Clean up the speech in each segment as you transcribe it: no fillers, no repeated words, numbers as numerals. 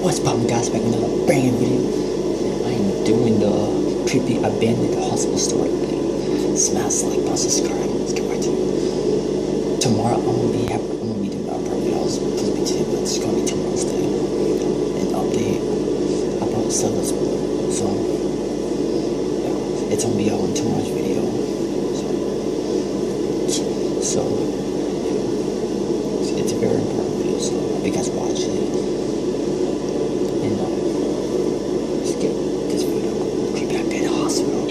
What's poppin', guys? Back with another brand new video. I am doing the creepy abandoned hospital story thing. Smash like, button, subscribe. Let's get right to it. Tomorrow I'm gonna be doing our perfect house. Supposed to be today, but it's gonna be tomorrow's day. An update about Sellers. So yeah, it's gonna be out in tomorrow's video. So yeah, it's a very important video. So if you guys watch it.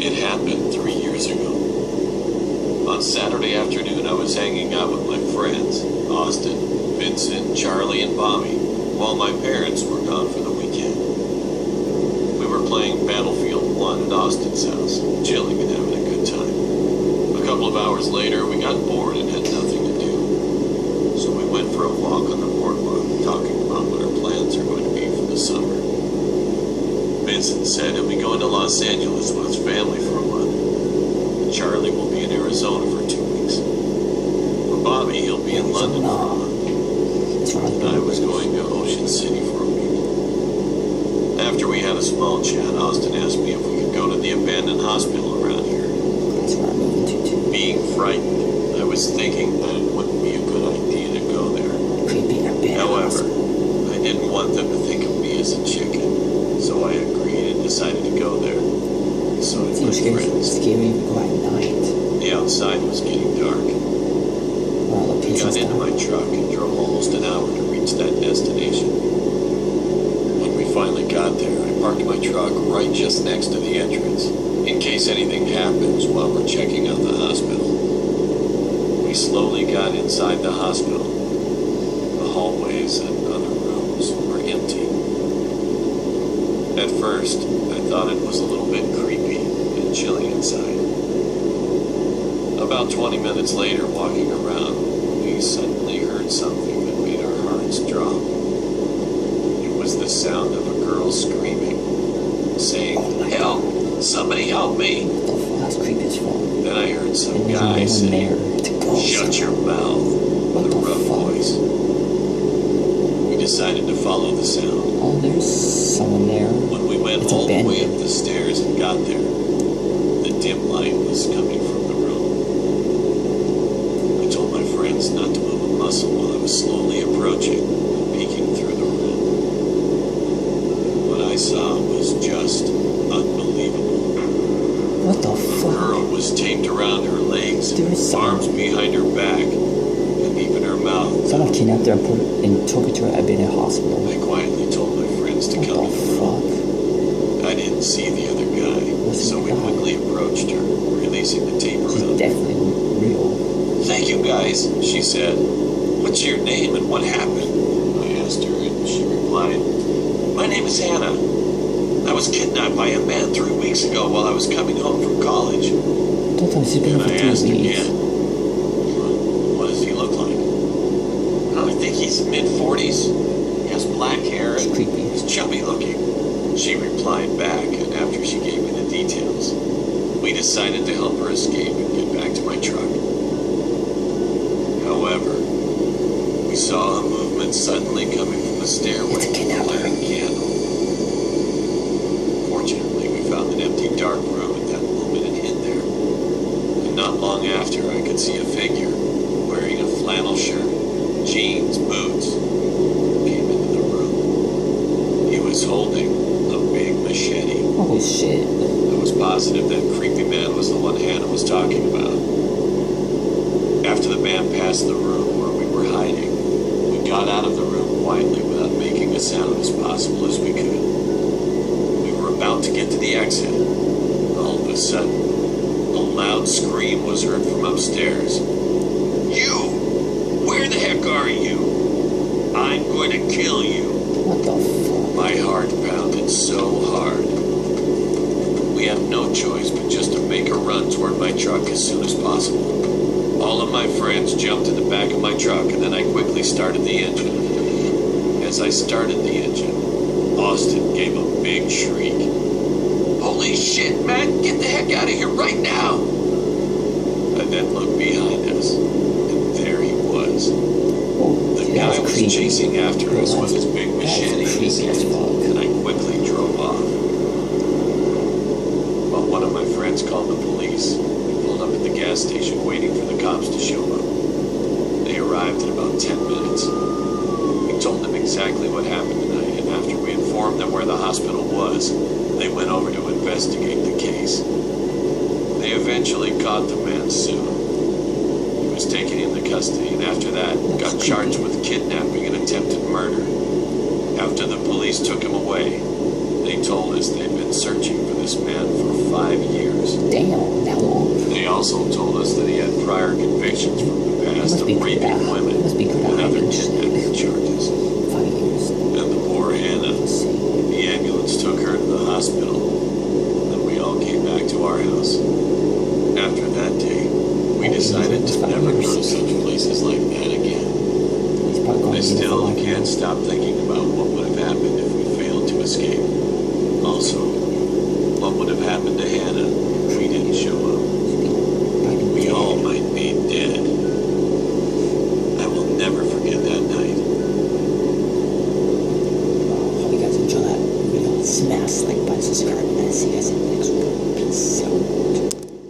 It happened 3 years ago. On Saturday afternoon, I was hanging out with my friends, Austin, Vincent, Charlie, and Bobby, while my parents were gone for the weekend. We were playing Battlefield 1 at Austin's house, chilling and having a good time. A couple of hours later, we got bored and had nothing to do. So we went for a walk on the boardwalk, talking about what our plans are going to be for the summer. Vincent said he'll be going to Los Angeles with his family for a month. Charlie will be in Arizona for 2 weeks. For Bobby, he'll be in London for a month. And I was going to Ocean City for a week. After we had a small chat, Austin asked me if we could go to the abandoned hospital around here. Being frightened, I was thinking that it wouldn't be a good idea to go there. However, I didn't want them to think of me as a chicken. So I agreed and decided to go there. So did my friends. Scary by night. The outside was getting dark. We got into my truck and drove almost an hour to reach that destination. When we finally got there, I parked my truck right just next to the entrance, in case anything happens while we're checking out the hospital. We slowly got inside the hospital. The hallways and other rooms were empty. At first, I thought it was a little bit creepy and chilly inside. About 20 minutes later, walking around, we suddenly heard something that made our hearts drop. It was the sound of a girl screaming, saying, "Help! Somebody help me!" That's creepy as fuck. Then I heard some guy say, "Shut your mouth," with a rough voice. We decided to follow the sound. Oh, there's someone there. When we went all the way up the stairs and got there, the dim light was coming from the room. I told my friends not to move a muscle while I was slowly approaching and peeking through the room. What I saw was just unbelievable. What the fuck? The girl was taped around her legs, arms behind her back, and even her mouth. Someone kidnapped her and took her to an abandoned hospital. I quietly told my friends to come to the room. I didn't see the other guy, so we quickly approached her, releasing the tape around. She's definitely real. "Thank you, guys," she said. "What's your name and what happened?" I asked her, and she replied, "My name is Hannah. I was kidnapped by a man 3 weeks ago while I was coming home from college." Don't tell me she's been And for I 3 asked weeks. again, "What does he look like?" "I think he's mid-40s. He has black hair and Creepy. he's chubby looking." She replied back, and after she gave me the details, we decided to help her escape and get back to my truck. However, we saw a movement suddenly coming from the stairway with a lighting candle. Fortunately, we found an empty dark room at that moment and hid there. And not long after, I could see a figure wearing a flannel shirt, jeans, boots, came into the room. He was holding a big machete. Oh shit. I was positive that creepy man was the one Hannah was talking about. After the man passed the room where we were hiding, we got out of the room quietly without making a sound as possible as we could. We were about to get to the exit. All of a sudden, a loud scream was heard from upstairs. "You! Where the heck are you? I'm going to kill you." What the fuck? My heart pounded so hard. We had no choice but just to make a run toward my truck as soon as possible. All of my friends jumped in the back of my truck, and then I quickly started the engine. As I started the engine, Austin gave a big shriek. "Holy shit, man! Get the heck out of here right now!" I then looked behind us, and there he was. The Dude, Guy that's was creepy. chasing after us with his big That's machete in his creepy as hand, fuck. and I quickly drove off. While one of my friends called the police, we pulled up at the gas station waiting for the cops to show up. They arrived in about 10 minutes. We told them exactly what happened tonight, and after we informed them where the hospital was, they went over to investigate the case. They eventually caught the man soon. He was taken into custody, and after that, got charged with kidnapping and attempted murder. After the police took him away, they told us they'd been searching for this man for 5 years. Damn, that long. They also told us that he had prior convictions from the past Must of be raping good. women Must be good and other items. kidnapping charges. 5 years. And the poor Hannah, Let's see. the ambulance took her to the hospital. Then we all came back to our house. After that day, we decided to never go to such places like that again. He's probably going I to be still like can't stop thinking about what would have happened if we failed to escape. Also, what would have happened to Hannah if we didn't show up? We all might be dead. I will never forget that night. Hope you guys enjoy that video. Smash like, button, subscribe, and I'll see you guys in the next one. Peace out.